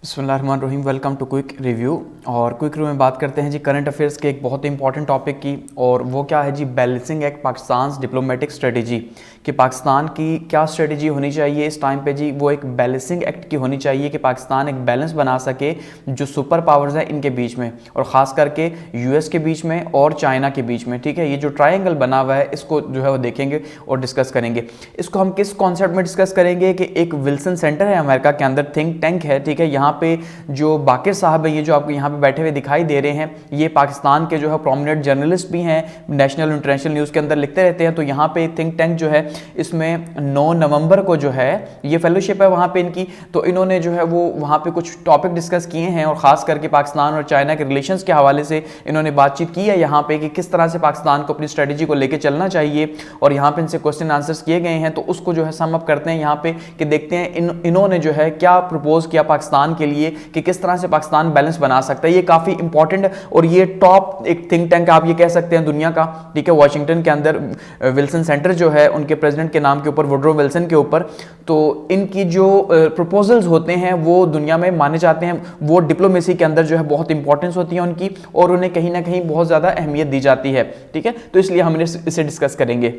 बिस्मिल्लाहिर्रहमानिर्रहीम। Welcome to quick review. और quick review में बात करते हैं जी करंट अफेयर्स के एक बहुत ही इंपॉर्टेंट टॉपिक की, और वो क्या है जी balancing act Pakistan diplomatic strategy कि पाकिस्तान की क्या स्ट्रेटजी होनी चाहिए इस टाइम पे जी। वो एक बैलेंसिंग एक्ट की होनी चाहिए कि पाकिस्तान एक बैलेंस बना सके जो सुपर पावर्स हैं इनके बीच में, और ख़ास करके यूएस के बीच में और चाइना के बीच में। ठीक है, ये जो ट्रायंगल बना हुआ है इसको जो है वो देखेंगे और डिस्कस करेंगे। इसको हम किस कॉन्सेप्ट में डिस्कस करेंगे कि एक विल्सन सेंटर है अमेरिका के अंदर, थिंक टैंक है। ठीक है, यहाँ पे जो बाकिर साहब है, ये जो आपको यहाँ पे बैठे हुए दिखाई दे रहे हैं, ये पाकिस्तान के जो है प्रोमिनेंट जर्नलिस्ट भी हैं, नेशनल इंटरनेशनल न्यूज़ के अंदर लिखते रहते हैं। तो यहाँ पे थिंक टैंक जो है इसमें 9 नवंबर को जो है ये फेलोशिप है वहाँ पे इनकी, तो इन्होंने जो है वो वहाँ पे कुछ टॉपिक डिस्कस किए हैं, और ख़ास करके पाकिस्तान और चाइना के रिलेशंस के हवाले से इन्होंने बातचीत की है यहाँ पे कि किस तरह से पाकिस्तान को अपनी स्ट्रेटजी को लेकर चलना चाहिए। और यहाँ पे इनसे क्वेश्चन आंसर्स किए गए हैं, तो उसको जो है सम अप करते हैं यहाँ पे कि देखते हैं इन्होंने जो है क्या प्रपोज किया पाकिस्तान के लिए कि किस तरह से पाकिस्तान बैलेंस बना सकता है। ये काफ़ी इंपॉर्टेंट है, और ये टॉप एक थिंक टैंक आप ये कह सकते हैं दुनिया का। ठीक है, वाशिंगटन के अंदर विल्सन सेंटर जो है उनके प्रेसिडेंट के नाम के ऊपर, वुडरो विल्सन के ऊपर। तो इनकी जो प्रपोजल्स होते हैं वो दुनिया में माने जाते हैं, वो डिप्लोमेसी के अंदर जो है बहुत इंपॉर्टेंस होती है उनकी, और उन्हें कहीं ना कहीं बहुत ज़्यादा अहमियत दी जाती है। ठीक है, तो इसलिए हम इसे डिस्कस करेंगे।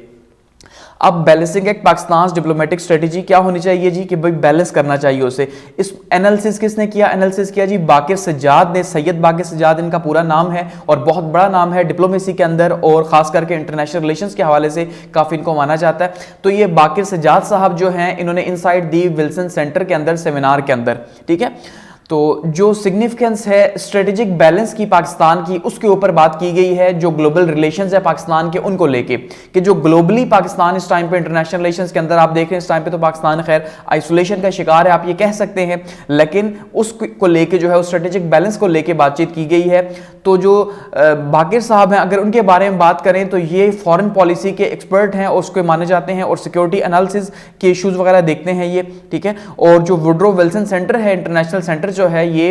अब balancing act Pakistan diplomatic strategy क्या होनी चाहिए जी कि भाई बैलेंस करना चाहिए उसे। इस एनालिसिस किसने किया? एनालिसिस किया जी बाकिर सज्जाद ने। सैयद बाकिर सज्जाद इनका पूरा नाम है, और बहुत बड़ा नाम है डिप्लोमेसी के अंदर, और खास करके इंटरनेशनल रिलेशंस के हवाले से काफ़ी इनको माना जाता है। तो ये बाकिर सज्जाद साहब जो हैं, इन्होंने इनसाइड दी विल्सन सेंटर के अंदर सेमिनार के अंदर। ठीक है, तो जो सिग्निफिकेंस है स्ट्रेटेजिक बैलेंस की पाकिस्तान की, उसके ऊपर बात की गई है। जो ग्लोबल रिलेशंस है पाकिस्तान के, उनको लेके कि जो ग्लोबली पाकिस्तान इस टाइम पे इंटरनेशनल रिलेशंस के अंदर आप देख रहे हैं इस टाइम पे तो पाकिस्तान खैर आइसोलेशन का शिकार है, आप ये कह सकते हैं, लेकिन उसको लेके जो है उस स्ट्रेटेजिक बैलेंस को लेके बातचीत की गई है। तो जो बाकिर साहब हैं, अगर उनके बारे में बात करें तो ये फॉरेन पॉलिसी के एक्सपर्ट हैं और उसको माने जाते हैं, और सिक्योरिटी एनालिसिस के इश्यूज वगैरह देखते हैं ये। ठीक है, और जो वुडरो विल्सन सेंटर है, इंटरनेशनल सेंटर जो है, ये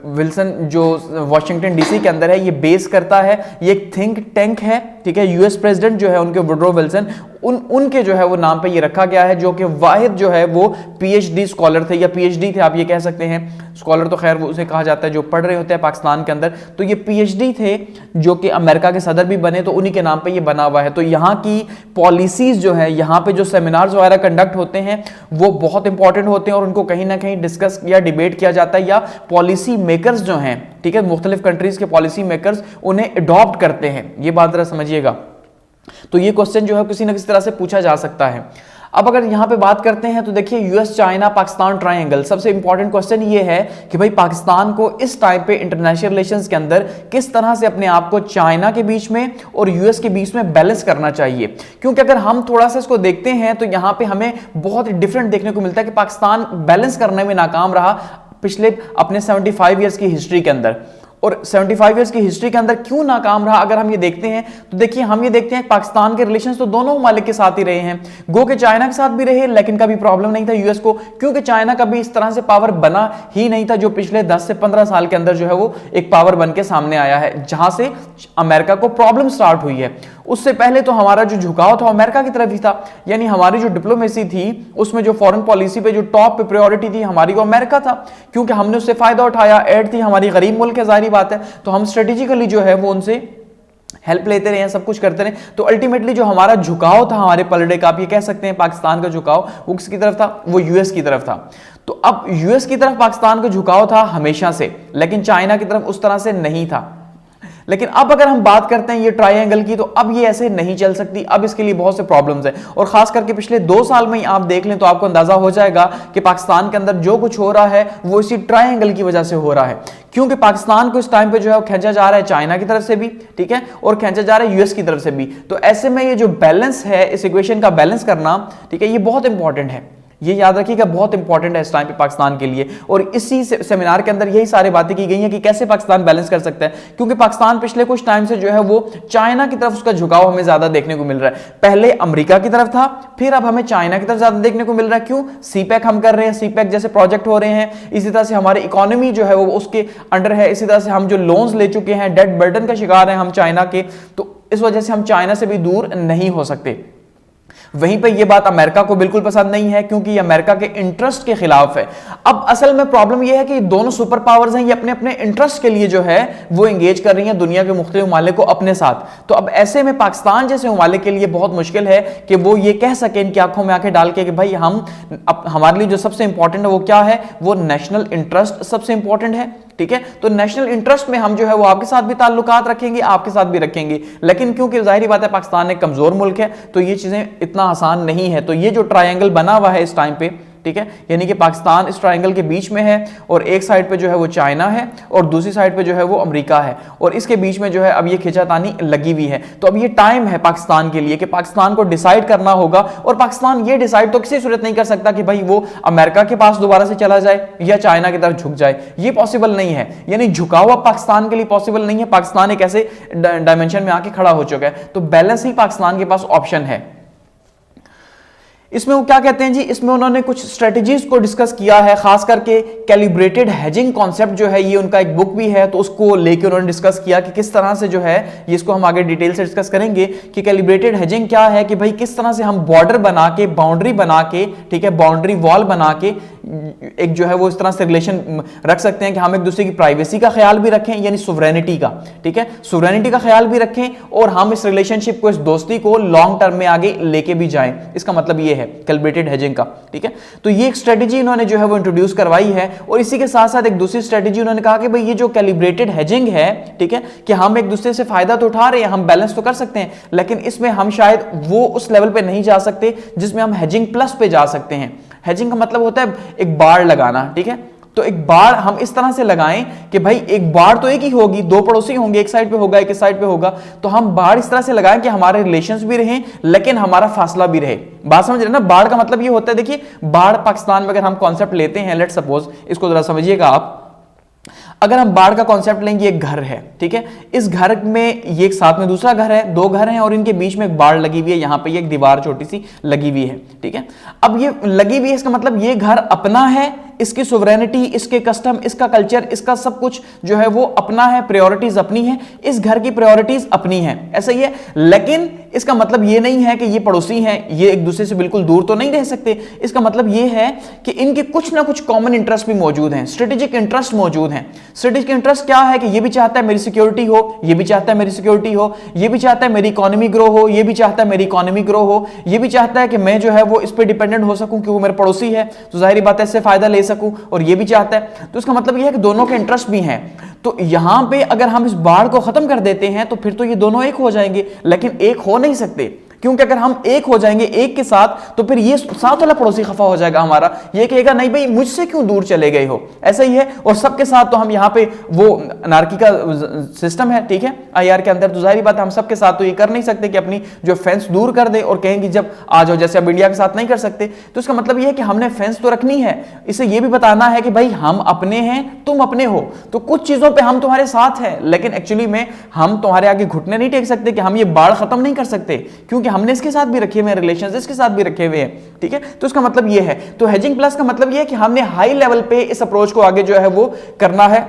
विल्सन जो वाशिंगटन डीसी के अंदर है, ये बेस करता है। ये एक थिंक टैंक है। ठीक है, यूएस प्रेसिडेंट जो है उनके वुडरो विल्सन, उनके जो है वो नाम पे ये रखा गया है, जो कि वाहिद जो है वो पीएचडी स्कॉलर थे, या पीएचडी थे आप ये कह सकते हैं। स्कॉलर तो खैर वो उसे कहा जाता है जो पढ़ रहे होते हैं पाकिस्तान के अंदर। तो ये पीएचडी थे जो कि अमेरिका के सदर भी बने, तो उन्हीं के नाम पे ये बना हुआ है। तो यहाँ की पॉलिसीज जो है, यहाँ पे जो सेमिनार्स वगैरह कंडक्ट होते हैं वो बहुत इंपॉर्टेंट होते हैं, और उनको कहीं ना कहीं डिस्कस या डिबेट किया जाता है, या पॉलिसी मेकर्स जो हैं, ठीक है, मुख्तलिफ कंट्रीज के पॉलिसी मेकर्स उन्हें अडॉप्ट करते हैं। ये बात जरा समझिएगा। तो ये क्वेश्चन जो है किसी ना किसी तरह से पूछा जा सकता है। अब अगर यहां पे बात करते हैं तो देखिए यूएस चाइना पाकिस्तान ट्रायंगल, सबसे इंपॉर्टेंट क्वेश्चन ये है कि भाई पाकिस्तान को इस टाइम पे इंटरनेशनल रिलेशंस के अंदर किस तरह से अपने आप को चाइना के बीच में और यूएस के बीच में बैलेंस करना चाहिए। क्योंकि अगर हम थोड़ा सा इसको देखते हैं तो यहां पे हमें बहुत डिफरेंट देखने को मिलता है कि पाकिस्तान बैलेंस करने में नाकाम रहा पिछले अपने 75 ईयर्स की हिस्ट्री के अंदर। और 75 इयर्स की हिस्ट्री के अंदर क्यों नाकाम रहा अगर हम ये देखते हैं तो देखिए हम ये देखते हैं पाकिस्तान के रिलेशंस तो दोनों ममालिक के साथ ही रहे हैं, गो के चाइना के साथ भी रहे, लेकिन कभी प्रॉब्लम नहीं था यूएस को, क्योंकि चाइना कभी इस तरह से पावर बना ही नहीं था जो पिछले 10 से 15 साल के अंदर जो है वो एक पावर बन के सामने आया है, जहां से अमेरिका को प्रॉब्लम स्टार्ट हुई है। उससे पहले तो हमारा जो झुकाव था अमेरिका की तरफ ही था, यानी हमारी जो डिप्लोमेसी थी उसमें जो फॉरेन पॉलिसी पे जो टॉप पे प्रायोरिटी थी हमारी वो अमेरिका था, क्योंकि हमने उससे फायदा उठाया, एड थी, हमारी गरीब मुल्क है, जाहिर बात है, तो हम स्ट्रेटेजिकली जो है वो उनसे हेल्प लेते रहे, सब कुछ करते रहे। तो अल्टीमेटली जो हमारा झुकाव था हमारे पलड़े का, आप ये कह सकते हैं पाकिस्तान का झुकाव वो किसकी तरफ था? वो यूएस की तरफ था। तो अब यूएस की तरफ पाकिस्तान का झुकाव था हमेशा से, लेकिन चाइना की तरफ उस तरह से नहीं था। लेकिन अब अगर हम बात करते हैं ये ट्रायंगल की, तो अब ये ऐसे नहीं चल सकती, अब इसके लिए बहुत से प्रॉब्लम्स हैं, और खास करके पिछले 2 साल में ही आप देख लें तो आपको अंदाजा हो जाएगा कि पाकिस्तान के अंदर जो कुछ हो रहा है वो इसी ट्रायंगल की वजह से हो रहा है। क्योंकि पाकिस्तान को इस टाइम पे जो है खींचा जा रहा है चाइना की तरफ से भी, ठीक है, और खींचा जा रहा है यूएस की तरफ से भी। तो ऐसे में ये जो बैलेंस है, इस इक्वेशन का बैलेंस करना, ठीक है, ये बहुत इंपॉर्टेंट है, ये याद रखिएगा, बहुत इंपॉर्टेंट है इस टाइम पे पाकिस्तान के लिए। और इसी सेमिनार के अंदर यही सारी बातें की गई हैं कि कैसे पाकिस्तान बैलेंस कर सकता है, क्योंकि पाकिस्तान पिछले कुछ टाइम से जो है वो चाइना की तरफ उसका झुकाव हमें ज्यादा देखने को मिल रहा है। पहले अमेरिका की तरफ था, फिर अब हमें चाइना की तरफ ज्यादा देखने को मिल रहा है। क्यों? सीपैक हम कर रहे हैं, सीपैक जैसे प्रोजेक्ट हो रहे हैं, इसी तरह से हमारी इकोनॉमी जो है वो उसके अंडर है, इसी तरह से हम जो लोन्स ले चुके हैं, डेट बर्डन का शिकार है हम चाइना के, तो इस वजह से हम चाइना से भी दूर नहीं हो सकते। वहीं पे ये बात अमेरिका को बिल्कुल पसंद नहीं है, क्योंकि ये अमेरिका के इंटरेस्ट के खिलाफ है। अब असल में प्रॉब्लम ये है कि दोनों सुपर पावर्स हैं, ये अपने अपने इंटरेस्ट के लिए जो है वो एंगेज कर रही हैं दुनिया के मुख्तलिफ ममालिक को अपने साथ। तो अब ऐसे में पाकिस्तान जैसे ममालिक के लिए बहुत मुश्किल है कि वो ये कह सके इनकी आंखों में आंखें डाल के कि भाई हमारे लिए जो सबसे इंपॉर्टेंट है वो क्या है, वो नेशनल इंटरेस्ट सबसे इंपॉर्टेंट है। ठीक है, तो नेशनल इंटरेस्ट में हम जो है वो आपके साथ भी ताल्लुकात रखेंगे, आपके साथ भी रखेंगे, लेकिन क्योंकि जाहिर बात है पाकिस्तान एक कमजोर मुल्क है तो ये चीजें इतना आसान नहीं है। तो ये जो ट्रायंगल बना हुआ है इस टाइम पे, ठीक है, यानी कि पाकिस्तान इस ट्रायंगल के बीच में है और एक साइड पे जो है वो चाइना है और दूसरी साइड पे जो है वो अमेरिका है और इसके बीच में जो है अब ये खींचातानी लगी हुई है। तो अब ये टाइम है पाकिस्तान के लिए कि पाकिस्तान को डिसाइड करना होगा, और पाकिस्तान ये डिसाइड तो किसी सूरत नहीं कर सकता कि भाई वो अमेरिका के पास दोबारा से चला जाए या चाइना की तरफ झुक जाए, ये पॉसिबल नहीं है। यानी झुका हुआ पाकिस्तान के लिए पॉसिबल नहीं है, पाकिस्तान एक ऐसे डायमेंशन में आके खड़ा हो चुका है, तो बैलेंस ही पाकिस्तान के पास ऑप्शन है। इसमें वो क्या कहते हैं जी, इसमें उन्होंने कुछ स्ट्रेटजीज को डिस्कस किया है, खास करके कैलिब्रेटेड हेजिंग कॉन्सेप्ट जो है, ये उनका एक बुक भी है, तो उसको लेके उन्होंने डिस्कस किया कि किस तरह से जो है ये, इसको हम आगे डिटेल से डिस्कस करेंगे कि कैलिब्रेटेड हेजिंग क्या है, कि भाई किस तरह से हम बॉर्डर बना के, बाउंड्री बना के, ठीक है, बाउंड्री वॉल बना के एक जो है वो इस तरह से रिलेशन रख सकते हैं कि हम एक दूसरे की प्राइवेसी का ख्याल भी रखें, यानी सोवरेनिटी का, ठीक है, सोवरेनिटी का ख्याल भी रखें, और हम इस रिलेशनशिप को, इस दोस्ती को लॉन्ग टर्म में आगे लेके भी जाएं। इसका मतलब ये है कैलिब्रेटेड हेजिंग का, ठीक है। तो ये एक स्ट्रेटजी इन्होंने जो है वो इंट्रोड्यूस करवाई है, और इसी के साथ साथ एक दूसरी स्ट्रेटजी उन्होंने कहा कि भाई ये जो कैलिब्रेटेड हेजिंग है, ठीक है, कि हम एक दूसरे से फायदा तो उठा रहे हैं, हम बैलेंस तो कर सकते हैं, लेकिन इसमें हम शायद वो उस लेवल पे नहीं जा सकते जिसमें हम हेजिंग प्लस पे जा सकते हैं। हेजिंग का मतलब होता है एक बाड़ लगाना, ठीक है, तो एक बाड़ हम इस तरह से लगाएं कि भाई एक बाड़ तो एक ही होगी, दो पड़ोसी होंगे, एक साइड पे होगा, एक साइड पे होगा, तो हम बाड़ इस तरह से लगाएं कि हमारे रिलेशंस भी रहें लेकिन हमारा फासला भी रहे। बात समझ रहे हैं ना? बाड़ का मतलब ये होता है, देखिए बाढ़ पाकिस्तान में अगर हम कॉन्सेप्ट लेते हैं, लेट सपोज, इसको जरा समझिएगा आप, अगर हम बाढ़ का कॉन्सेप्ट लेंगे, एक घर है, ठीक है, इस घर में ये एक साथ में दूसरा घर है, दो घर हैं और इनके बीच में एक बाढ़ लगी हुई है, यहां पे ये एक दीवार छोटी सी लगी हुई है, ठीक है। अब ये लगी हुई है, इसका मतलब ये घर अपना है, इसकी सोवरेनिटी, इसके कस्टम, इसका कल्चर, इसका सब कुछ जो है वो अपना है, प्रायोरिटीज अपनी है, इस घर की प्रायोरिटीज अपनी है, ऐसा ही है। लेकिन इसका मतलब ये नहीं है कि ये पड़ोसी हैं, ये एक दूसरे से बिल्कुल दूर तो नहीं रह सकते। इसका मतलब ये है कि इनके कुछ ना कुछ कॉमन इंटरेस्ट भी मौजूद हैं, स्ट्रेटेजिक इंटरेस्ट मौजूद हैं। स्ट्रेटेजिक इंटरेस्ट क्या है कि ये भी चाहता है मेरी सिक्योरिटी हो, ये भी चाहता है मेरी सिक्योरिटी हो, ये भी चाहता है मेरी इकोनॉमी ग्रो हो, ये भी चाहता है मेरी इकोनॉमी ग्रो हो, ये भी चाहता है कि मैं जो है वो इस पर डिपेंडेंट हो सकूं कि वो मेरे पड़ोसी है, तो जाहिर बात है इससे फायदा ले सकूं, और ये भी चाहता है। तो इसका मतलब ये है कि दोनों के इंटरेस्ट भी हैं। तो यहां पे अगर हम इस बाढ़ को खत्म कर देते हैं तो फिर तो ये दोनों एक हो जाएंगे, लेकिन एक हो नहीं सकते, क्योंकि अगर हम एक हो जाएंगे एक के साथ तो फिर ये साथ वाला पड़ोसी खफा हो जाएगा हमारा, ये कहेगा नहीं भाई मुझसे क्यों दूर चले गए हो, ऐसा ही है। और सबके साथ तो हम यहाँ पे वो अनार्की का सिस्टम है, ठीक है, आईआर के अंदर, तो जाहिर बात है हम सबके साथ तो ये कर नहीं सकते कि अपनी जो फेंस दूर कर दे और कहेंगे जब आ जाओ, जैसे अब इंडिया के साथ नहीं कर सकते। तो इसका मतलब ये है कि हमने फेंस तो रखनी है, इसे ये भी बताना है कि भाई हम अपने हैं, तुम अपने हो, तो कुछ चीजों पर हम तुम्हारे साथ हैं, लेकिन एक्चुअली में हम तुम्हारे आगे घुटने नहीं टेक सकते कि हम ये बाढ़ खत्म नहीं कर सकते, क्योंकि हमने इसके साथ भी रखे हुए हैं रिलेशंस, इसके साथ भी रखे हुए हैं, ठीक है। तो इसका मतलब ये है, तो हेजिंग प्लस का मतलब ये है कि हमने हाई लेवल पे इस अप्रोच को आगे जो है वो करना है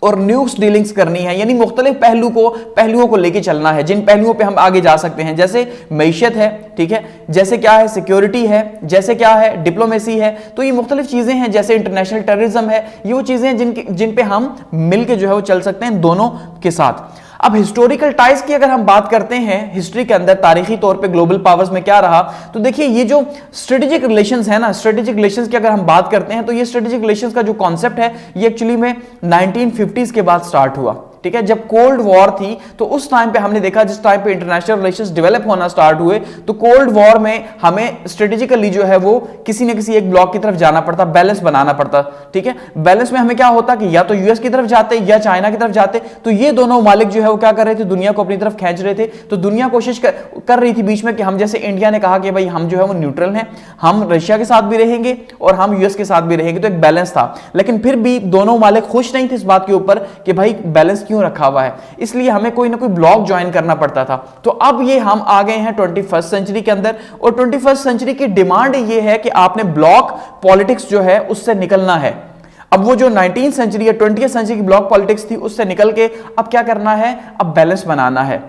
और न्यूज़ डीलिंग्स करनी है, यानी मुख्तलिफ पहलुओं को लेके चलना है, जिन पहलुओं पे हम आगे जा सकते हैं, जैसे मईशत है, ठीक है, जैसे क्या है सिक्योरिटी है, जैसे क्या है डिप्लोमेसी है, तो ये मुख्तलिफ चीजें हैं, जैसे इंटरनेशनल टेररिज्म है, ये वो चीजें हैं जिन पे हम मिलके जो है वो चल सकते हैं दोनों के साथ। अब हिस्टोरिकल टाइज की अगर हम बात करते हैं, हिस्ट्री के अंदर तारीखी तौर पे ग्लोबल पावर्स में क्या रहा, तो देखिए ये जो स्ट्रेटेजिक रिलेशंस है ना, स्ट्रेटेजिक रिलेशंस की अगर हम बात करते हैं तो ये स्ट्रेटेजिक रिलेशंस का जो कॉन्सेप्ट है ये एक्चुअली में 1950s के बाद स्टार्ट हुआ, ठीक है। जब कोल्ड वॉर थी तो उस टाइम पे हमने देखा, जिस टाइम पे इंटरनेशनल रिलेशंस डेवलप होना स्टार्ट हुए, तो कोल्ड वॉर में हमें स्ट्रेटेजिकली जो है वो किसी न किसी एक ब्लॉक की तरफ जाना पड़ता, बैलेंस बनाना पड़ता, ठीक है। बैलेंस में हमें क्या होता कि या तो यूएस की तरफ जाते या चाइना की तरफ जाते, तो ये दोनों मालिक जो है वो क्या कर रहे थे, दुनिया को अपनी तरफ खींच रहे थे। तो दुनिया कोशिश कर रही थी बीच में कि हम, जैसे इंडिया ने कहा कि भाई हम जो है वो न्यूट्रल हैं, हम रशिया के साथ भी रहेंगे और हम यूएस के साथ भी रहेंगे, तो एक बैलेंस था। लेकिन फिर भी दोनों मालिक खुश नहीं थे इस बात के ऊपर कि भाई बैलेंस क्यों रखा हुआ है, इसलिए हमें कोई ना कोई ब्लॉक ज्वाइन करना पड़ता था। तो अब ये हम आ गए हैं 21st सेंचुरी के अंदर, और 21st सेंचुरी की डिमांड ये है कि आपने ब्लॉक पॉलिटिक्स जो है उससे निकलना है। अब वो जो 19th सेंचुरी या 20th सेंचुरी की ब्लॉक पॉलिटिक्स थी उससे निकल के अब क्या करना है, अब बैलेंस बनाना है।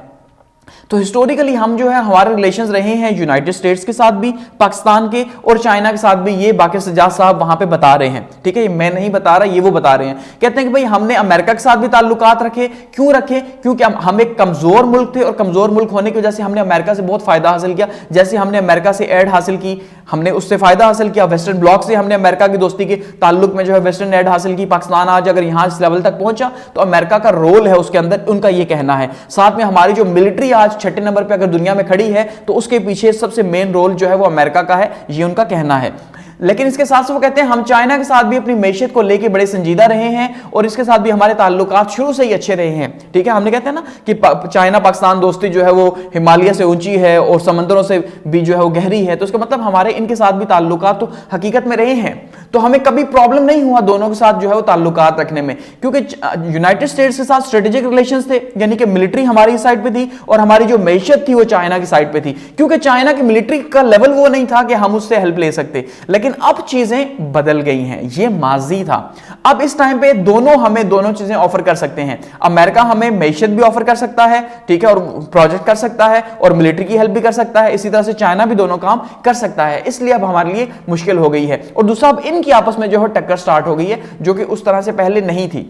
तो हिस्टोरिकली हम जो है हमारे रिलेशंस रहे हैं यूनाइटेड स्टेट्स के साथ भी, पाकिस्तान के और चाइना के साथ भी। ये बाकी सज्जाद साहब वहां पे बता रहे हैं, ठीक है, ये मैं नहीं बता रहा, ये वो बता रहे हैं। कहते हैं कि भाई हमने अमेरिका के साथ भी ताल्लुकात रखे। क्यों रखे? क्योंकि हम एक कमजोर मुल्क थे और कमजोर मुल्क होने की वजह से हमने अमेरिका से बहुत फायदा हासिल किया। जैसे हमने अमेरिका से एड हासिल की, हमने उससे फायदा हासिल किया। वेस्टर्न ब्लॉक से हमने अमेरिका की दोस्ती के ताल्लुक में जो है वेस्टर्न एड हासिल की। पाकिस्तान आज अगर यहां इस लेवल तक पहुंचा तो अमेरिका का रोल है उसके अंदर, उनका ये कहना है। साथ में हमारी जो मिलिट्री आज 6 नंबर पे अगर दुनिया में खड़ी है तो उसके पीछे सबसे मेन रोल जो है वो अमेरिका का है, ये उनका कहना है। लेकिन इसके साथ साथ वो कहते हैं हम चाइना के साथ भी अपनी मैशियत को लेके बड़े संजीदा रहे हैं और इसके साथ भी हमारे ताल्लुकात शुरू से ही अच्छे रहे हैं, ठीक है। हमने कहते हैं ना कि चाइना पाकिस्तान दोस्ती जो है वो हिमालय से ऊंची है और समंदरों से भी जो है वो गहरी है, तो इसका मतलब हमारे इनके साथ भी ताल्लुकात तो हकीकत में रहे हैं। तो हमें कभी प्रॉब्लम नहीं हुआ दोनों के साथ जो है वो ताल्लुकात रखने में, क्योंकि यूनाइटेड स्टेट्स के साथ स्ट्रेटेजिक रिलेशंस थे, यानी कि मिलिट्री हमारी साइड पे थी और हमारी जो मैशियत थी वो चाइना की साइड पे थी। क्योंकि चाइना की मिलिट्री का लेवल वो नहीं था कि हम उससे हेल्प ले सकते, लेकिन अब चीजें बदल गई हैं, ये माजी था। अब इस टाइम पे दोनों हमें दोनों चीजें ऑफर कर सकते हैं। अमेरिका हमें मैशियत भी ऑफर कर सकता है, ठीक है, और प्रोजेक्ट कर सकता है और मिलिट्री की हेल्प भी कर सकता है। इसी तरह से चाइना भी दोनों काम कर सकता है, इसलिए अब हमारे लिए मुश्किल हो गई है। और दूसरा, अब इनकी आपस में जो है टक्कर स्टार्ट हो गई है, जो कि उस तरह से पहले नहीं थी।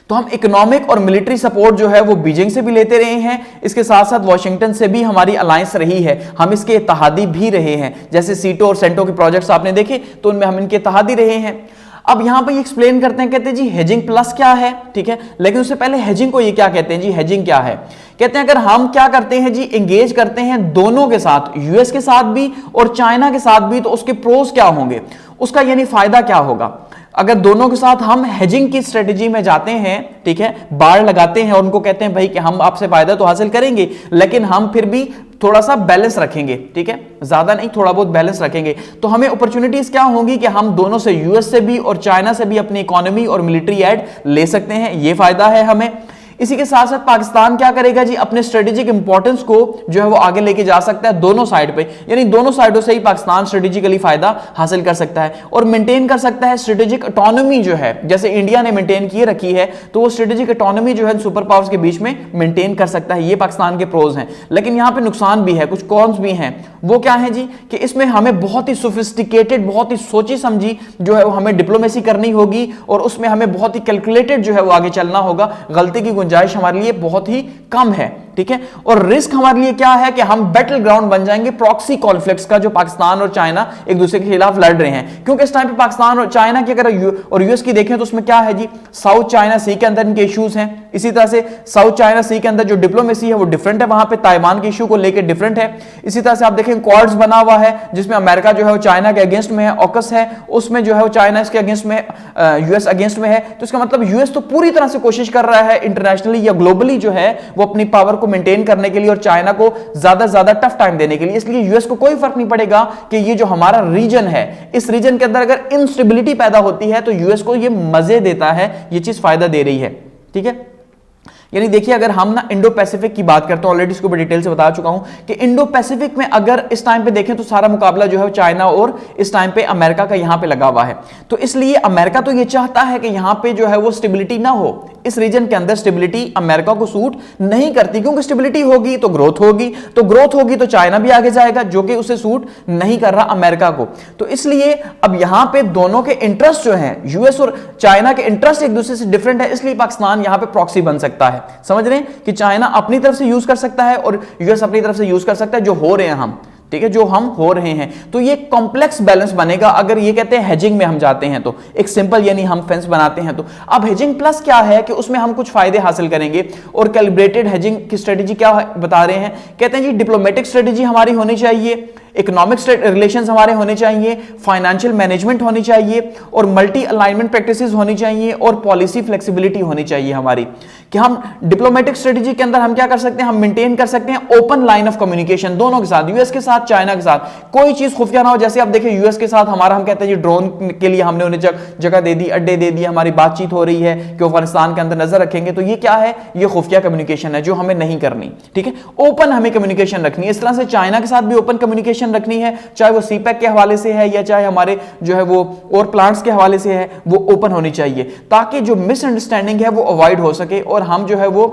तो हम इकोनॉमिक और मिलिट्री सपोर्ट जो है वो बीजिंग से भी लेते रहे हैं, इसके साथ साथ वॉशिंगटन से भी हमारी अलायंस रही है, हम इसके इत्तेहादी भी रहे हैं। जैसे सीटो और सेंटो के प्रोजेक्ट्स आपने देखे तो उनमें हम इनके इत्तेहादी रहे हैं। अब यहां पर एक्सप्लेन करते हैं, कहते हैं जी हेजिंग प्लस क्या है, ठीक है, लेकिन उससे पहले हेजिंग को ये क्या कहते हैं जी, हेजिंग क्या है? कहते हैं अगर हम क्या करते हैं जी, एंगेज करते हैं दोनों के साथ, यूएस के साथ भी और चाइना के साथ भी, तो उसके प्रोज क्या होंगे, उसका यानी फायदा क्या होगा। अगर दोनों के साथ हम हेजिंग की स्ट्रेटेजी में जाते हैं, ठीक है, बाड़ लगाते हैं और उनको कहते हैं भाई कि हम आपसे फायदा तो हासिल करेंगे लेकिन हम फिर भी थोड़ा सा बैलेंस रखेंगे, ठीक है, ज्यादा नहीं थोड़ा बहुत बैलेंस रखेंगे, तो हमें अपॉर्चुनिटीज क्या होंगी कि हम दोनों से, यूएस से भी और चाइना से भी अपनी इकोनॉमी और मिलिट्री एड ले सकते हैं, ये फायदा है हमें। इसी के साथ साथ पाकिस्तान क्या करेगा जी, अपने स्ट्रेटेजिक इंपॉर्टेंस को जो है वो आगे लेके जा सकता है दोनों साइड पे, यानी दोनों साइडों से ही पाकिस्तान स्ट्रेटेजिकली फायदा हासिल कर सकता है और मेंटेन कर सकता है स्ट्रेटेजिक ऑटोनॉमी जो है, जैसे इंडिया ने मेंटेन किए रखी है, तो वो स्ट्रेटेजिक ऑटोनॉमी जो है सुपर पावर्स के बीच में मेंटेन कर सकता है। ये पाकिस्तान के प्रोज हैं, लेकिन यहां पर नुकसान भी है, कुछ कॉन्स भी हैं। वो क्या है जी कि इसमें हमें बहुत ही सोफिस्टिकेटेड, बहुत ही सोची समझी जो है वो हमें डिप्लोमेसी करनी होगी और उसमें हमें बहुत ही कैलकुलेटेड जो है वो आगे चलना होगा। गलती की गुंजाइश हमारे लिए बहुत ही कम है, ठीक है। और रिस्क हमारे लिए क्या है कि हम बैटल ग्राउंड बन जाएंगे प्रॉक्सी कॉन्फ्लिक्ट्स का, जो पाकिस्तान और चाइना एक दूसरे के खिलाफ लड़ रहे हैं। क्योंकि इस टाइम पे पाकिस्तान और चाइना की अगर और यूएस की देखें तो उसमें क्या है जी, साउथ चाइना सी के अंदर इनके इश्यूज हैं। इसी तरह से साउथ चाइना सी के अंदर जो डिप्लोमेसी है वो डिफरेंट है, वहां पे ताइवान के इशू को लेकर डिफरेंट है। इसी तरह से आप देखें क्वाड्स बना हुआ है जिसमें अमेरिका जो है वो चाइना के अगेंस्ट में है, ऑकस है उसमें जो है वो चाइना इसके अगेंस्ट में, यूएस अगेंस्ट में है। तो इसका मतलब यूएस तो पूरी तरह से कोशिश कर रहा है इंटरनेशनली या ग्लोबली जो है वो अपनी पावर को मेंटेन करने के लिए और चाइना को ज्यादा ज्यादा टफ टाइम देने के लिए। इसलिए यूएस को कोई फर्क नहीं पड़ेगा कि ये जो हमारा रीजन है, इस रीजन के अंदर अगर इंस्टेबिलिटी पैदा होती है तो यूएस को ये मजे देता है, ये चीज फायदा दे रही है, ठीक है। यानी देखिए अगर हम ना इंडो पैसिफिक की बात करते हैं, ऑलरेडी इसको मैं डिटेल से बता चुका हूं कि इंडो पैसिफिक में अगर इस टाइम पे देखें तो सारा मुकाबला जो है चाइना और इस टाइम पे अमेरिका का यहां पे लगा हुआ है। तो इसलिए अमेरिका तो ये चाहता है कि यहां पे जो है वो स्टेबिलिटी ना हो, इस रीजन के अंदर स्टेबिलिटी अमेरिका को सूट नहीं करती, क्योंकि स्टेबिलिटी होगी तो ग्रोथ होगी, तो ग्रोथ होगी तो चाइना भी आगे जाएगा, जो कि उसे सूट नहीं कर रहा अमेरिका को। तो इसलिए अब यहां पे दोनों के इंटरेस्ट जो हैं, यूएस और चाइना के इंटरेस्ट एक दूसरे से डिफरेंट है, इसलिए पाकिस्तान यहां पे प्रॉक्सी बन सकता है। समझ रहे हैं कि चाइना अपनी तरफ से यूज कर सकता है और यूएस अपनी तरफ से यूज कर सकता है, जो हो रहे हैं हम, ठीक है, जो हम हो रहे हैं। तो ये कॉम्प्लेक्स बैलेंस बनेगा अगर ये कहते हैं हेजिंग में हम जाते हैं तो, एक सिंपल यानी हम फेंस बनाते हैं तो। अब हेजिंग प्लस क्या है कि उसमें हम कुछ फायदे हासिल करेंगे और कैलिब्रेटेड हेजिंग की स्ट्रेटेजी क्या बता रहे हैं, कहते हैं जी डिप्लोमेटिक स्ट्रेटेजी हमारी होनी चाहिए, इकोनॉमिक रिलेशंस हमारे होने चाहिए, फाइनेंशियल मैनेजमेंट होनी चाहिए और मल्टी अलाइनमेंट प्रैक्टिसेस होनी चाहिए और पॉलिसी फ्लेक्सिबिलिटी होनी चाहिए हमारी, कि हम डिप्लोमेटिक स्ट्रेटेजी के अंदर हम क्या कर सकते हैं, हम मेंटेन कर सकते हैं ओपन लाइन ऑफ कम्युनिकेशन दोनों के साथ, यूएस के साथ, चाइना के साथ, कोई चीज खुफिया ना हो। जैसे आप देखिए यूएस के साथ हमारा, हम कहते हैं जी ड्रोन के लिए हमने उन्हें जगह दे दी, अड्डे दे दिए, हमारी बातचीत हो रही है कि अफगानिस्तान के अंदर नजर रखेंगे, तो ये क्या है, ये खुफिया कम्युनिकेशन है जो हमें नहीं करनी, ठीक है। ओपन हमें कम्युनिकेशन रखनी है, इस तरह से चाइना के साथ भी ओपन कम्युनिकेशन रखनी है, चाहे वो सीपैक के हवाले से है या चाहे हमारे जो है वो और प्लांट्स के हवाले से है, वो ओपन होनी चाहिए ताकि जो मिसअंडरस्टैंडिंग है वो अवॉइड हो सके और हम जो है वो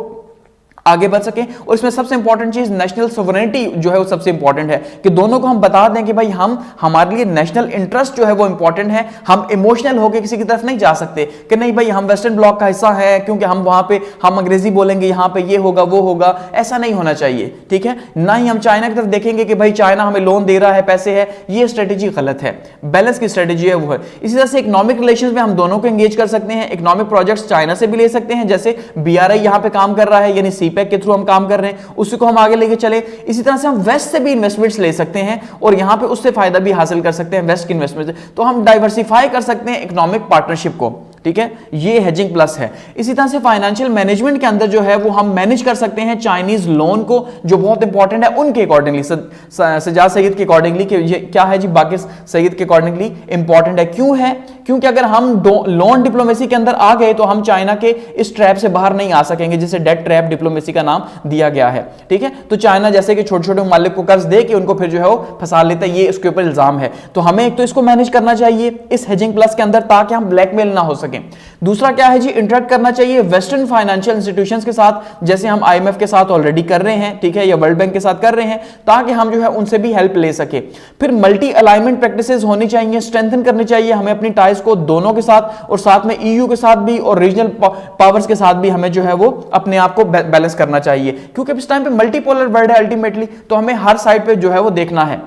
आगे बढ़ सके। और इसमें सबसे इंपॉर्टेंट चीज नेशनल सोवरेनिटी जो है वो सबसे इंपॉर्टेंट है, कि दोनों को हम बता दें कि भाई हम हमारे लिए नेशनल इंटरेस्ट जो है वो इंपॉर्टेंट है, हम इमोशनल होकर किसी की तरफ नहीं जा सकते कि नहीं भाई हम वेस्टर्न ब्लॉक का हिस्सा है क्योंकि हम वहां पे हम अंग्रेजी बोलेंगे, यहां पे ये होगा वो होगा, ऐसा नहीं होना चाहिए, ठीक है। ना ही हम चाइना की तरफ देखेंगे कि भाई चाइना हमें लोन दे रहा है, पैसे है, ये स्ट्रेटेजी गलत है। बैलेंस की स्ट्रेटेजी है वो है। इसी तरह से इकोनॉमिक रिलेशंस में हम दोनों को एंगेज कर सकते हैं, इकोनॉमिक प्रोजेक्ट्स चाइना से भी ले सकते हैं, जैसे बीआरआई यहां पे काम कर रहा है, यानी सीपेक के थ्रू हम काम कर रहे हैं, उसी को हम आगे लेके चले। इसी तरह से हम वेस्ट से भी इन्वेस्टमेंट्स ले सकते हैं और यहां पे उससे फायदा भी हासिल कर सकते हैं वेस्ट के इन्वेस्टमेंट से। तो हम डाइवर्सिफाई कर सकते हैं इकोनॉमिक पार्टनरशिप को, ठीक है, ये हेजिंग प्लस है। इसी तरह से फाइनेंशियल मैनेजमेंट के अंदर जो है वो हम मैनेज कर सकते हैं चाइनीज लोन को, जो बहुत इंपॉर्टेंट है उनके अकॉर्डिंगली, सजाद सईद के अकॉर्डिंगली, कि ये क्या है जी, बाकी सईद के अकॉर्डिंगली इंपॉर्टेंट है। क्यों है? क्योंकि अगर हम लोन डिप्लोमेसी के अंदर आ गए तो हम चाइना के इस ट्रैप से बाहर नहीं आ सकेंगे, जिसे डेट ट्रैप डिप्लोमेसी का नाम दिया गया है, ठीक है। तो चाइना जैसे कि छोटे छोटे मालिक को कर्ज दे के उनको फिर जो है वो फंसा लेता है, ये इसके ऊपर इल्जाम है। तो हमें एक तो इसको मैनेज करना चाहिए इस हेजिंग प्लस के अंदर, ताकि हम ब्लैकमेल ना हो सके। दूसरा क्या है जी, इंटरेक्ट करना चाहिए वेस्टर्न फाइनेंशियल इंस्टीट्यूशंस के साथ, जैसे हम आईएमएफ के साथ ऑलरेडी कर रहे हैं, ठीक है, या वर्ल्ड बैंक के साथ कर रहे हैं, ताकि हम जो है उनसे भी हेल्प ले सके। फिर मल्टी अलाइनमेंट प्रैक्टिसेस होनी चाहिए, स्ट्रेंथन करनी चाहिए हमें अपनी टाइज को दोनों के साथ, और साथ में ईयू के साथ भी और रीजनल पावर्स के साथ भी हमें जो है वो अपने आप को बैलेंस करना चाहिए, क्योंकि इस टाइम पे मल्टीपोलर वर्ल्ड है अल्टीमेटली, तो हमें हर साइड पे जो है वो देखना है।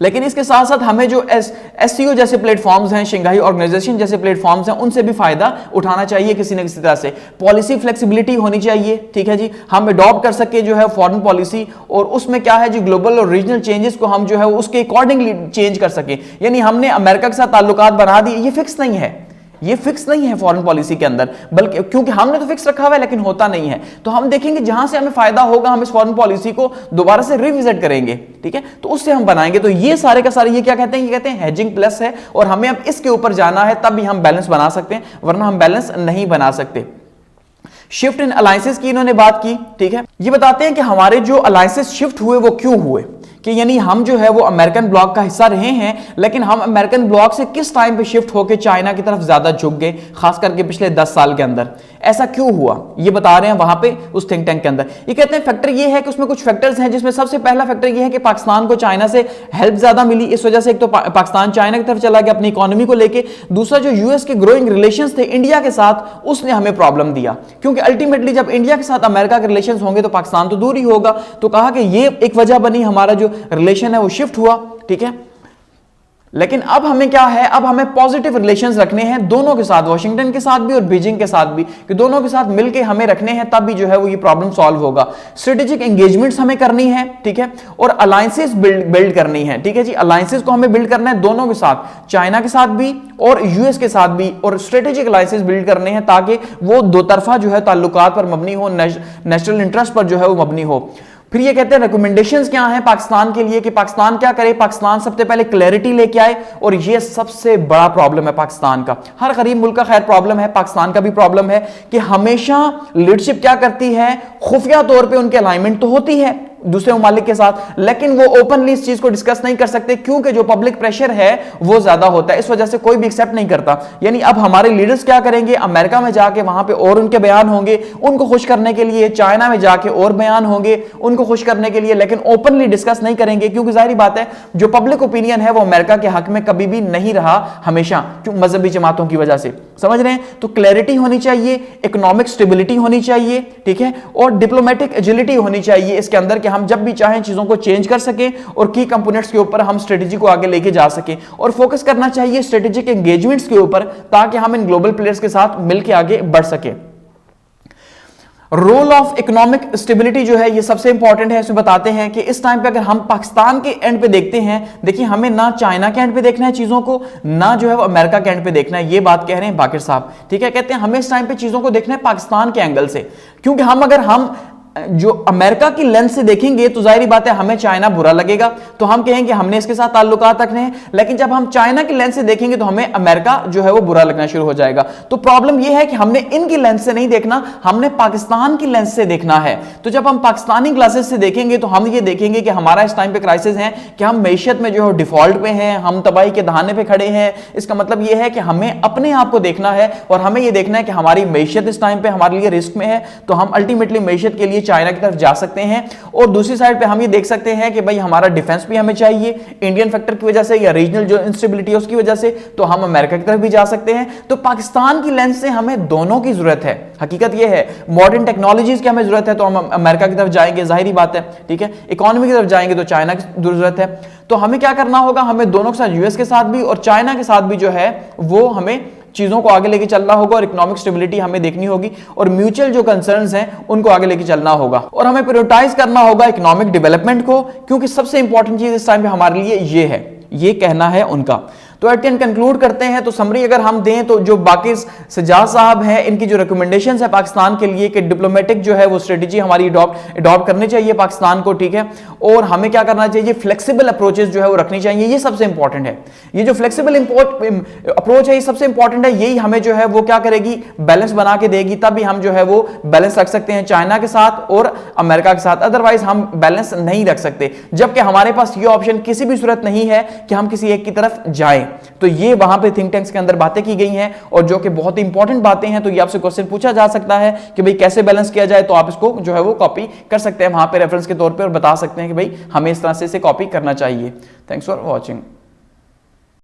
लेकिन इसके साथ साथ हमें जो एससीओ जैसे प्लेटफॉर्म्स हैं, शंघाई ऑर्गेनाइजेशन जैसे प्लेटफॉर्म्स हैं, उनसे भी फायदा उठाना चाहिए किसी न किसी तरह से। पॉलिसी फ्लेक्सिबिलिटी होनी चाहिए, ठीक है जी, हम अडॉप्ट कर सके जो है फॉरेन पॉलिसी, और उसमें क्या है जी, ग्लोबल और रीजनल चेंजेस को हम जो है उसके अकॉर्डिंगली चेंज कर सके। यानी हमने अमेरिका के साथ ताल्लुकात बना दिए, ये फिक्स नहीं है, ये फिक्स नहीं है फॉरेन पॉलिसी के अंदर, बल्कि क्योंकि हमने तो फिक्स रखा हुआ है लेकिन होता नहीं है। तो हम देखेंगे जहां से हमें फायदा होगा, हम इस फॉरेन पॉलिसी को दोबारा से रिविजिट करेंगे, ठीक है, तो उससे हम बनाएंगे। तो ये सारे का सारे ये क्या कहते हैं, ये कहते हैं हेजिंग प्लस है, और हमें अब इसके ऊपर जाना है, तब भी हम बैलेंस बना सकते हैं, वरना हम बैलेंस नहीं बना सकते। शिफ्ट इन अलायंसेस की इन्होंने बात की, ठीक है। ये बताते हैं कि हमारे जो अलायंसेस शिफ्ट हुए वो क्यों हुए, कि यानी हम जो है वो अमेरिकन ब्लॉक का हिस्सा रहे हैं, लेकिन हम अमेरिकन ब्लॉक से किस टाइम पे शिफ्ट होकर चाइना की तरफ ज्यादा झुक गए, खास करके पिछले 10 साल के अंदर। ऐसा क्यों हुआ ये बता रहे हैं वहां पे उस थिंक टैंक के अंदर। ये कहते हैं फैक्टर ये है कि उसमें कुछ फैक्टर्स हैं, जिसमें सबसे पहला फैक्टर ये है कि पाकिस्तान को चाइना से हेल्प ज्यादा मिली, इस वजह से एक तो पाकिस्तान चाइना की तरफ चला गया अपनी इकोनॉमी को लेके। दूसरा, जो यूएस के ग्रोइंग रिलेशंस थे इंडिया के साथ, उसने हमें प्रॉब्लम दिया, क्योंकि अल्टीमेटली जब इंडिया के साथ अमेरिका के रिलेशंस होंगे तो पाकिस्तान तो दूर ही होगा। तो कहा कि ये एक वजह बनी, हमारा जो रिलेशन है वो शिफ्ट हुआ, ठीक है। लेकिन अब हमें क्या है, अब हमें पॉजिटिव रिलेशंस रखने हैं दोनों के साथ, वॉशिंगटन के साथ भी और बीजिंग के साथ भी, कि दोनों के साथ मिलके हमें रखने हैं, तब भी जो है वो ये प्रॉब्लम सॉल्व होगा। स्ट्रेटेजिक एंगेजमेंट्स हमें करनी है, ठीक है, और अलायंसेस बिल्ड करनी है, ठीक है जी। अलायंसेस को हमें बिल्ड करना है दोनों के साथ, चाइना के साथ भी और यूएस के साथ भी, और स्ट्रेटेजिक अलायंसेस बिल्ड करने हैं ताकि वो दो तरफा जो है ताल्लुकात पर मबनी हो, नेशनल इंटरेस्ट पर जो है वो मबनी हो। फिर ये कहते हैं रिकमेंडेशंस क्या हैं पाकिस्तान के लिए, कि पाकिस्तान क्या करे। पाकिस्तान सबसे पहले क्लैरिटी लेके आए, और ये सबसे बड़ा प्रॉब्लम है पाकिस्तान का, हर गरीब मुल्क का खैर प्रॉब्लम है, पाकिस्तान का भी प्रॉब्लम है, कि हमेशा लीडरशिप क्या करती है, खुफिया तौर पे उनके अलाइनमेंट तो होती है दूसरे ममालिक के साथ, लेकिन वो ओपनली इस चीज को डिस्कस नहीं कर सकते, क्योंकि जो पब्लिक प्रेशर है वो ज्यादा होता है, इस वजह से कोई भी एक्सेप्ट नहीं करता। यानी अब हमारे लीडर्स क्या करेंगे, अमेरिका में जाके वहां पे और उनके बयान होंगे उनको खुश करने के लिए, चाइना में जाके और बयान होंगे उनको खुश करने के लिए, लेकिन ओपनली डिस्कस नहीं करेंगे, क्योंकि जाहिर बात है जो पब्लिक ओपिनियन है वो अमेरिका के हक में कभी भी नहीं रहा हमेशा, क्यों, मजहबी जमातों की वजह से, समझ रहे हैं। तो क्लैरिटी होनी चाहिए, इकोनॉमिक स्टेबिलिटी होनी चाहिए, ठीक है, और डिप्लोमेटिक एजिलिटी होनी चाहिए इसके अंदर, कि हम जब भी चाहें चीजों को चेंज कर सके, और की कंपोनेंट्स के ऊपर हम स्ट्रेटेजी को आगे लेके जा सके, और फोकस करना चाहिए स्ट्रेटेजिक एंगेजमेंट्स के ऊपर, ताकि हम इन ग्लोबल प्लेयर्स के साथ मिलकर आगे बढ़ सके। रोल ऑफ इकोनॉमिक स्टेबिलिटी जो है ये सबसे इंपॉर्टेंट है। इसमें बताते हैं कि इस टाइम पे अगर हम पाकिस्तान के एंड पे देखते हैं, देखिए हमें ना चाइना के एंड पे देखना है चीजों को, ना जो है वो अमेरिका के एंड पे देखना है, ये बात कह रहे हैं बाकिर साहब, ठीक है। कहते हैं हमें इस टाइम पे चीजों को देखना है पाकिस्तान के एंगल से, क्योंकि हम अगर हम जो अमेरिका की लेंस से देखेंगे तो जाहिर बात है हमें चाइना बुरा लगेगा, तो हम कहेंगे हमने इसके साथ ताल्लुकात रखने हैं। लेकिन जब हम चाइना की लेंस से देखेंगे तो हमें अमेरिका जो है वो बुरा लगना शुरू हो जाएगा। तो प्रॉब्लम यह है कि हमने इनकी लेंस से नहीं देखना, हमने पाकिस्तान की लेंस से देखना है। तो जब हम पाकिस्तानी ग्लासेस से देखेंगे तो हम ये देखेंगे कि हमारा इस टाइम पे क्राइसिस है कि हम मैशत में जो है डिफॉल्ट पे हैं, हम तबाही के दहाने पे खड़े हैं। इसका मतलब यह है कि हमें अपने आप को देखना है और हमें यह देखना है कि हमारी मैशत इस टाइम पे हमारे लिए रिस्क में है, तो हम अल्टीमेटली मैशत के लिए चाइना की तरफ जा सकते हैं। और दूसरी साइड पे हम ये देख सकते हैं कि भाई हमारा डिफेंस भी हमें चाहिए इंडियन फैक्टर की वजह से या रीजनल जो इंस्टेबिलिटी है उसकी वजह से, तो हम अमेरिका की तरफ भी जा सकते हैं। तो पाकिस्तान की लेंस से हमें दोनों की जरूरत है। हकीकत यह है मॉडर्न टेक्नोलॉजीज की हमें जरूरत है तो हम अमेरिका की तरफ जाएंगे, जाहिर बात है, ठीक है। इकोनॉमी की तरफ जाएंगे तो चाइना की जरूरत है। तो हमें क्या करना होगा, हमें दोनों के साथ, यूएस के साथ भी और चाइना के साथ भी जो है वो हमें चीजों को आगे लेके चलना होगा और इकोनॉमिक स्टेबिलिटी हमें देखनी होगी और म्यूचुअल जो कंसर्न्स हैं उनको आगे लेके चलना होगा और हमें प्रायोरिटाइज करना होगा इकोनॉमिक डेवलपमेंट को, क्योंकि सबसे इंपॉर्टेंट चीज इस टाइम पे हमारे लिए ये है, ये कहना है उनका। तो एट एंड कंक्लूड करते हैं। तो समरी अगर हम दें तो जो बाकी सजाद साहब हैं इनकी जो रिकमेंडेशंस है पाकिस्तान के लिए कि डिप्लोमेटिक जो है वो स्ट्रेटजी हमारी अडॉप्ट करनी चाहिए पाकिस्तान को, ठीक है। और हमें क्या करना चाहिए, फ्लेक्सिबल अप्रोचेस जो है वो रखनी चाहिए, ये सबसे इंपॉर्टेंट है। ये जो फ्लेक्सिबल अप्रोच है ये सबसे इंपॉर्टेंट है, यही हमें जो है वो क्या करेगी, बैलेंस बना के देगी। तभी हम जो है वो बैलेंस रख सकते हैं चाइना के साथ और अमेरिका के साथ, अदरवाइज हम बैलेंस नहीं रख सकते। जबकि हमारे पास ये ऑप्शन किसी भी सूरत नहीं है कि हम किसी एक की तरफ जाएं। तो ये वहां पे थिंक टैंक्स के अंदर बातें की गई हैं और जो कि बहुत इंपॉर्टेंट बातें हैं। तो ये आपसे क्वेश्चन पूछा जा सकता है कि भाई कैसे बैलेंस किया जाए, तो आप इसको जो है वो कॉपी कर सकते हैं वहां पे रेफरेंस के तौर पे और बता सकते हैं कि भाई हमें इस तरह से इसे कॉपी करना चाहिए। Thanks for watching.